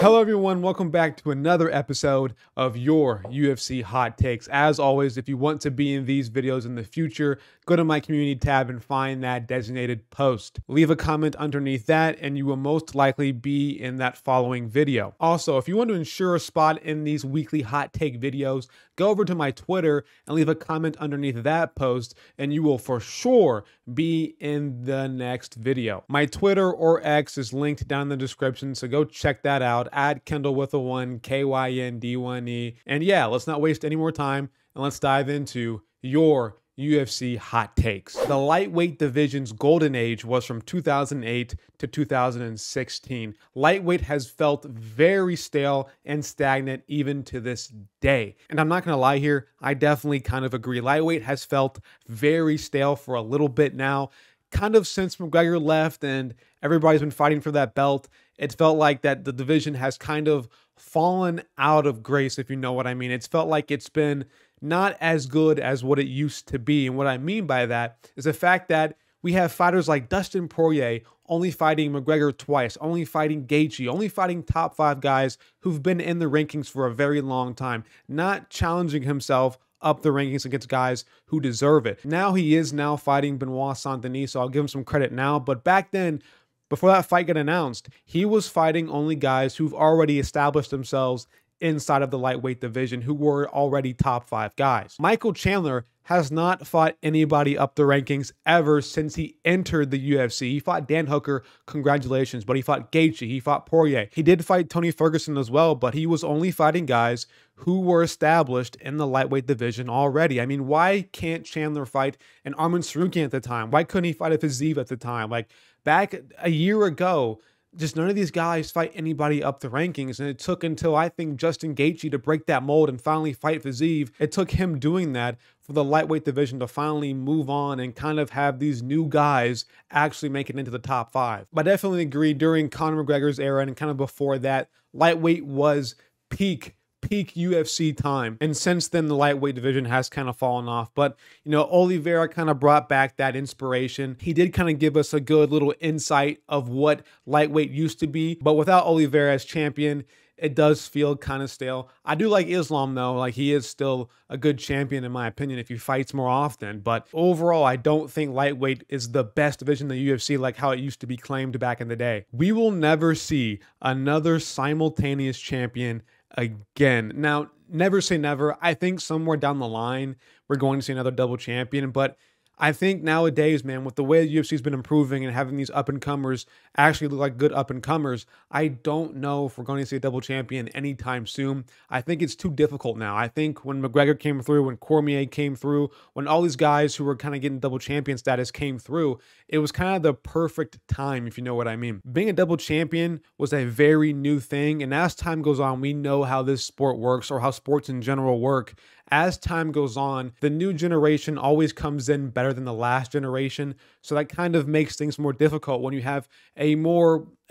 Hello everyone, welcome back to another episode of your UFC Hot Takes. As always, if you want to be in these videos in the future, go to my community tab and find that designated post. Leave a comment underneath that and you will most likely be in that following video. Also, if you want to ensure a spot in these weekly hot take videos, go over to my Twitter and leave a comment underneath that post and you will for sure be in the next video. My Twitter or X is linked down in the description, so go check that out. Add Kendall with a 1, KYND1E. And yeah, let's not waste any more time and let's dive into your UFC hot takes. The lightweight division's golden age was from 2008 to 2016. Lightweight has felt very stale and stagnant even to this day. And I'm not gonna lie here, I definitely kind of agree. Lightweight has felt very stale for a little bit now, kind of since McGregor left and everybody's been fighting for that belt. It's felt like that the division has kind of fallen out of grace, if you know what I mean. It's felt like it's been not as good as what it used to be. And what I mean by that is the fact that we have fighters like Dustin Poirier only fighting McGregor twice, only fighting Gaethje, only fighting top 5 guys who've been in the rankings for a very long time, not challenging himself up the rankings against guys who deserve it. Now he is now fighting Benoit Saint-Denis, so I'll give him some credit now. But back then, before that fight got announced, he was fighting only guys who've already established themselves inside of the lightweight division, who were already top 5 guys. Michael Chandler has not fought anybody up the rankings ever since he entered the UFC. He fought Dan Hooker, congratulations, but he fought Gaethje, he fought Poirier. He did fight Tony Ferguson as well, but he was only fighting guys who were established in the lightweight division already. I mean, why can't Chandler fight an Arman Tsarukyan at the time? Why couldn't he fight a Fiziev at the time? Like, back a year ago, just none of these guys fight anybody up the rankings. And it took until, I think, Justin Gaethje to break that mold and finally fight Fiziev. It took him doing that for the lightweight division to finally move on and kind of have these new guys actually make it into the top 5. But I definitely agree, during Conor McGregor's era and kind of before that, lightweight was peak UFC time. And since then, the lightweight division has kind of fallen off. But, you know, Oliveira kind of brought back that inspiration. He did kind of give us a good little insight of what lightweight used to be. But without Oliveira as champion, it does feel kind of stale. I do like Islam, though. Like, he is still a good champion, in my opinion, if he fights more often. But overall, I don't think lightweight is the best division in the UFC like how it used to be claimed back in the day. We will never see another simultaneous champion again. Now, never say never. I think somewhere down the line, we're going to see another double champion, but I think nowadays, man, with the way the UFC has been improving and having these up-and-comers actually look like good up-and-comers, I don't know if we're going to see a double champion anytime soon. I think it's too difficult now. I think when McGregor came through, when Cormier came through, when all these guys who were kind of getting double champion status came through, it was kind of the perfect time, if you know what I mean. Being a double champion was a very new thing, and as time goes on, we know how this sport works, or how sports in general work. As time goes on, the new generation always comes in better than the last generation. So that kind of makes things more difficult when you have a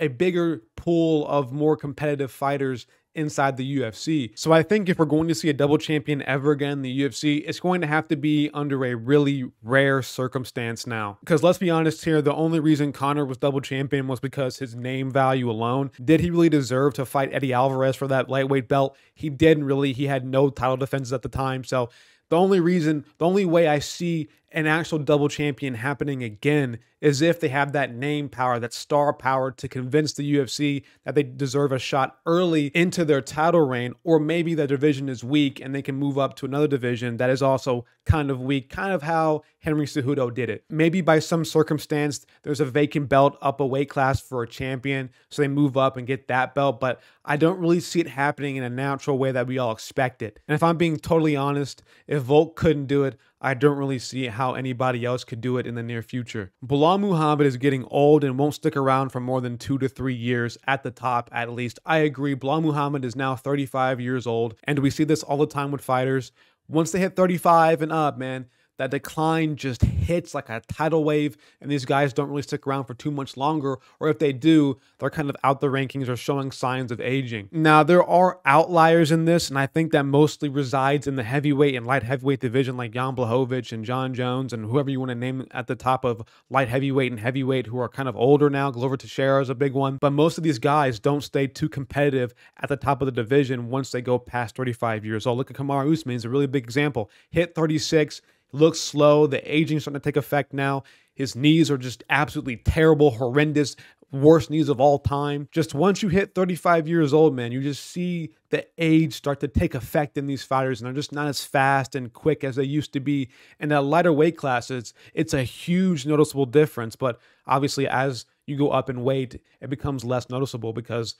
bigger pool of more competitive fighters inside the UFC. So I think if we're going to see a double champion ever again in the UFC, it's going to have to be under a really rare circumstance now. Because let's be honest here, the only reason Conor was double champion was because his name value alone. Did he really deserve to fight Eddie Alvarez for that lightweight belt? He didn't really. He had no title defenses at the time. So the only way I see an actual double champion happening again is if they have that name power, that star power to convince the UFC that they deserve a shot early into their title reign, or maybe the division is weak and they can move up to another division that is also kind of weak, kind of how Henry Cejudo did it. Maybe by some circumstance, there's a vacant belt up a weight class for a champion, so they move up and get that belt, but I don't really see it happening in a natural way that we all expect it. And if I'm being totally honest, if Volk couldn't do it, I don't really see how anybody else could do it in the near future. Belal Muhammad is getting old and won't stick around for more than 2 to 3 years at the top, at least. I agree. Belal Muhammad is now 35 years old, and we see this all the time with fighters. Once they hit 35 and up, man, that decline just hits like a tidal wave, and these guys don't really stick around for too much longer, or if they do, they're kind of out the rankings or showing signs of aging. Now, there are outliers in this, and I think that mostly resides in the heavyweight and light heavyweight division, like Jan Blachowicz and Jon Jones and whoever you want to name at the top of light heavyweight and heavyweight, who are kind of older now. Glover Teixeira is a big one, but most of these guys don't stay too competitive at the top of the division once they go past 35 years old. Look at Kamaru Usman, is a really big example. Hit 36, looks slow. The aging starting to take effect now. His knees are just absolutely terrible, horrendous, worst knees of all time. Just once you hit 35 years old, man, you just see the age start to take effect in these fighters, and they're just not as fast and quick as they used to be. And at lighter weight classes, it's a huge noticeable difference. But obviously, as you go up in weight, it becomes less noticeable because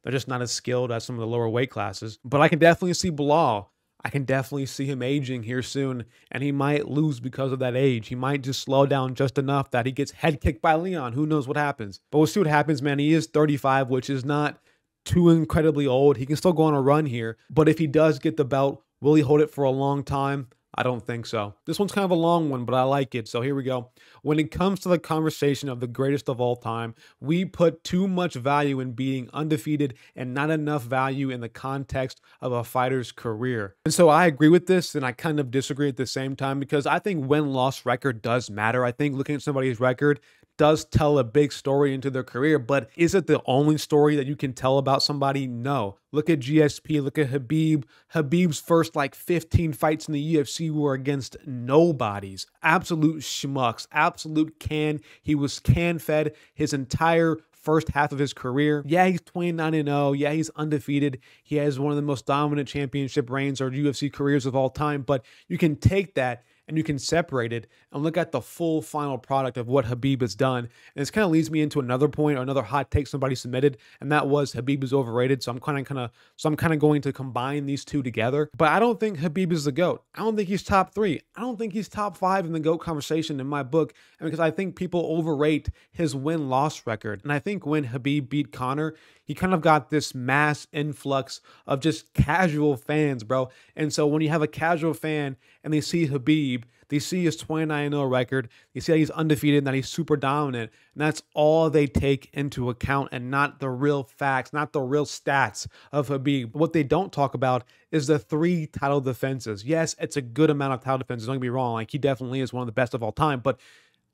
they're just not as skilled as some of the lower weight classes. But I can definitely see Bilal. I can definitely see him aging here soon, and he might lose because of that age. He might just slow down just enough that he gets head kicked by Leon. Who knows what happens? But we'll see what happens, man. He is 35, which is not too incredibly old. He can still go on a run here. But if he does get the belt, will he hold it for a long time? I don't think so. This one's kind of a long one, but I like it. So here we go. When it comes to the conversation of the greatest of all time, we put too much value in being undefeated and not enough value in the context of a fighter's career. And so I agree with this, and I kind of disagree at the same time, because I think win-loss record does matter. I think looking at somebody's record does tell a big story into their career, but is it the only story that you can tell about somebody? No. Look at GSP, look at Khabib. Khabib's first 15 fights in the UFC were against nobodies. Absolute schmucks, absolute can. He was can-fed his entire first half of his career. Yeah, he's 29-0. Yeah, he's undefeated. He has one of the most dominant championship reigns or UFC careers of all time, but you can take that and you can separate it and look at the full final product of what Khabib has done. And this kind of leads me into another point or another hot take somebody submitted, and that was Khabib is overrated. So I'm kind of going to combine these two together. But I don't think Khabib is the GOAT. I don't think he's top 3. I don't think he's top 5 in the GOAT conversation in my book, and because I think people overrate his win-loss record. And I think when Khabib beat Conor, he kind of got this mass influx of just casual fans, bro. And so when you have a casual fan and they see Khabib, they see his 29-0 record, they see that he's undefeated and that he's super dominant, and that's all they take into account and not the real facts, not the real stats of Khabib. What they don't talk about is the 3 title defenses. Yes, it's a good amount of title defenses, don't get me wrong. He definitely is one of the best of all time, but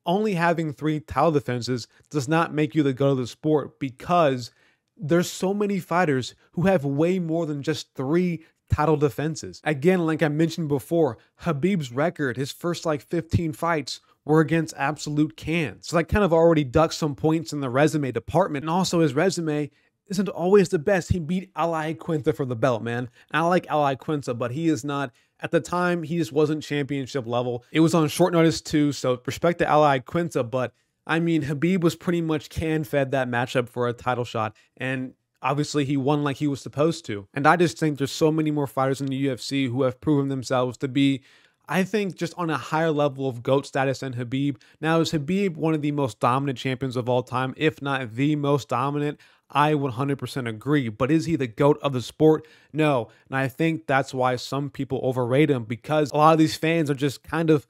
only having 3 title defenses does not make you the GOAT of the sport, because there's so many fighters who have way more than just 3 title defenses. Again, like I mentioned before, Khabib's record, his first 15 fights were against absolute cans. So that kind of already ducks some points in the resume department. And also his resume isn't always the best. He beat Ally Quinta for the belt, man. And I like Ally Quinta, but he is not, at the time, he just wasn't championship level. It was on short notice too, so respect to Ally Quinta, but I mean, Khabib was pretty much can-fed that matchup for a title shot, and obviously he won like he was supposed to. And I just think there's so many more fighters in the UFC who have proven themselves to be, I think, just on a higher level of GOAT status than Khabib. Now, is Khabib one of the most dominant champions of all time, if not the most dominant? I 100% agree, but is he the GOAT of the sport? No, and I think that's why some people overrate him, because a lot of these fans are just kind of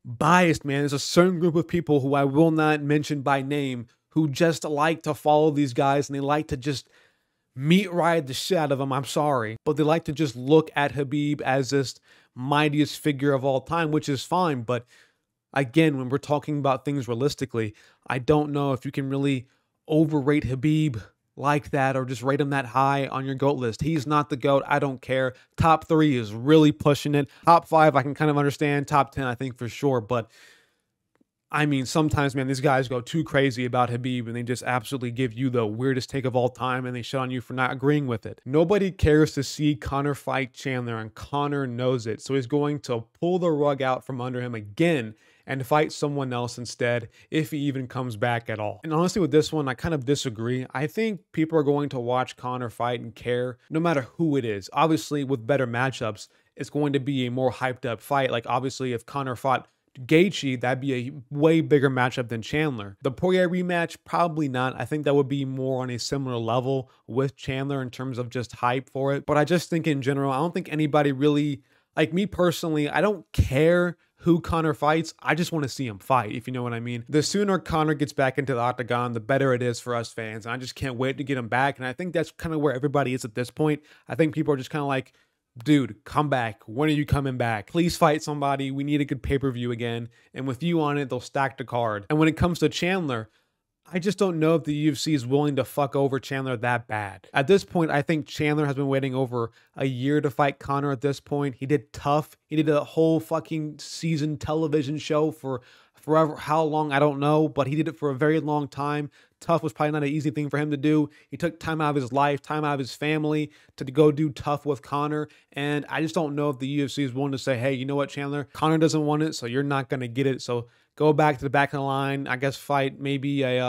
biased, man. There's a certain group of people who I will not mention by name who just like to follow these guys, and they like to just meat ride the shit out of them. I'm sorry, but they like to just look at Khabib as this mightiest figure of all time, which is fine. But again, when we're talking about things realistically, I don't know if you can really overrate Khabib like that or just rate him that high on your GOAT list. He's not the GOAT. I don't care. Top 3 is really pushing it. Top 5, I can kind of understand. Top 10, I think for sure. But I mean, sometimes, man, these guys go too crazy about Khabib and they just absolutely give you the weirdest take of all time and they shit on you for not agreeing with it. Nobody cares to see Conor fight Chandler, and Conor knows it. So he's going to pull the rug out from under him again and fight someone else instead, if he even comes back at all. And honestly, with this one, I kind of disagree. I think people are going to watch Conor fight and care no matter who it is. Obviously, with better matchups, it's going to be a more hyped up fight. Like, obviously, if Conor fought Gaethje, that'd be a way bigger matchup than Chandler. The Poirier rematch, probably not. I think that would be more on a similar level with Chandler in terms of just hype for it. But I just think in general, I don't think anybody really, like me personally, I don't care who Conor fights. I just want to see him fight, if you know what I mean. The sooner Conor gets back into the octagon, the better it is for us fans. And I just can't wait to get him back. And I think that's kind of where everybody is at this point. I think people are just kind of like, dude, come back. When are you coming back? Please fight somebody. We need a good pay-per-view again. And with you on it, they'll stack the card. And when it comes to Chandler, I just don't know if the UFC is willing to fuck over Chandler that bad. At this point, I think Chandler has been waiting over a year to fight Conor at this point. He did Tough. He did a whole fucking season television show for forever. How long, I don't know, but he did it for a very long time. Tough was probably not an easy thing for him to do. He took time out of his life, time out of his family to go do Tough with Conor. And I just don't know if the UFC is willing to say, hey, you know what, Chandler? Conor doesn't want it, so you're not going to get it. So go back to the back of the line, I guess fight maybe I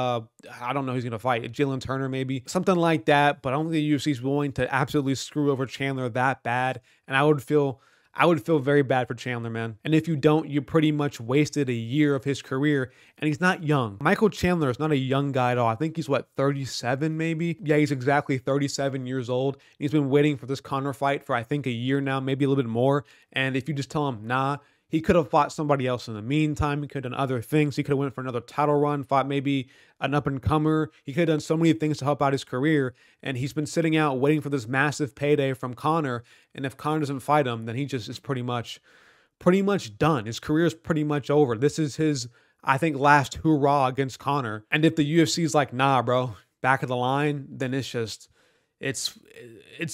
don't know who's going to fight, Jalen Turner maybe, something like that. But I don't think the UFC is willing to absolutely screw over Chandler that bad. And I would feel very bad for Chandler, man. And if you don't, you pretty much wasted a year of his career. And he's not young. Michael Chandler is not a young guy at all. I think he's, what, 37 maybe? Yeah, he's exactly 37 years old. He's been waiting for this Conor fight for, I think, a year now, maybe a little bit more. And if you just tell him, nah, he could have fought somebody else in the meantime. He could have done other things. He could have went for another title run, fought maybe an up-and-comer. He could have done so many things to help out his career, and he's been sitting out waiting for this massive payday from Conor. And if Conor doesn't fight him, then he just is pretty much done. His career is pretty much over. This is his, I think, last hurrah against Conor. And if the UFC is like, nah, bro, back of the line, then it's just, it's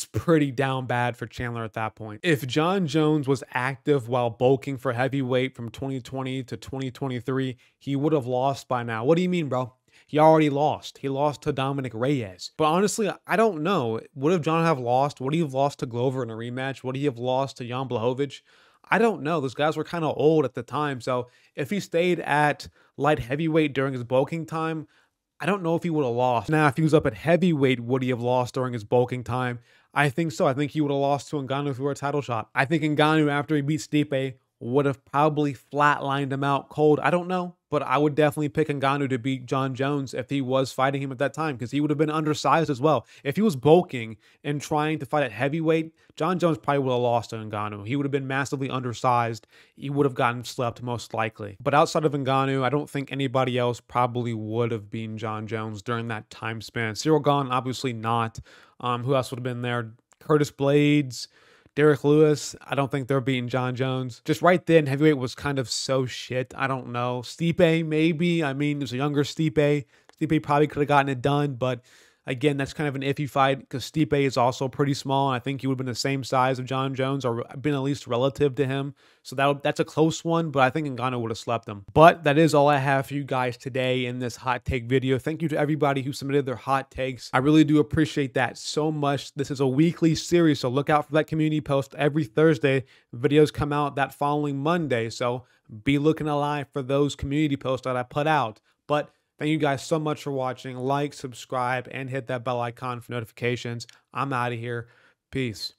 pretty down bad for Chandler at that point. If Jon Jones was active while bulking for heavyweight from 2020 to 2023, he would have lost by now. What do you mean, bro? He already lost. He lost to Dominic Reyes. But honestly, I don't know. Would have Jon have lost? Would he have lost to Glover in a rematch? Would he have lost to Jan Blachowicz? I don't know. Those guys were kind of old at the time. So if he stayed at light heavyweight during his bulking time, I don't know if he would have lost. Now, if he was up at heavyweight, would he have lost during his bulking time? I think so. I think he would have lost to Ngannou for a title shot. I think Ngannou, after he beat Stipe, would have probably flatlined him out cold. I don't know, but I would definitely pick Ngannou to beat Jon Jones if he was fighting him at that time, because he would have been undersized as well. If he was bulking and trying to fight at heavyweight, Jon Jones probably would have lost to Ngannou. He would have been massively undersized. He would have gotten slept most likely. But outside of Ngannou, I don't think anybody else probably would have beaten Jon Jones during that time span. Cyril Gane, obviously not. Who else would have been there? Curtis Blades, Derek Lewis. I don't think they're beating Jon Jones. Just right then, heavyweight was kind of so shit. I don't know. Stipe, maybe. I mean, there's a younger Stipe. Stipe probably could have gotten it done, but again, that's kind of an iffy fight because Stipe is also pretty small. And I think he would have been the same size of Jon Jones, or been at least relative to him. So that's a close one, but I think Ngannou would have slept him. But that is all I have for you guys today in this hot take video. Thank you to everybody who submitted their hot takes. I really do appreciate that so much. This is a weekly series, so look out for that community post every Thursday. Videos come out that following Monday, so be looking alive for those community posts that I put out. But thank you guys so much for watching. Like, subscribe, and hit that bell icon for notifications. I'm out of here. Peace.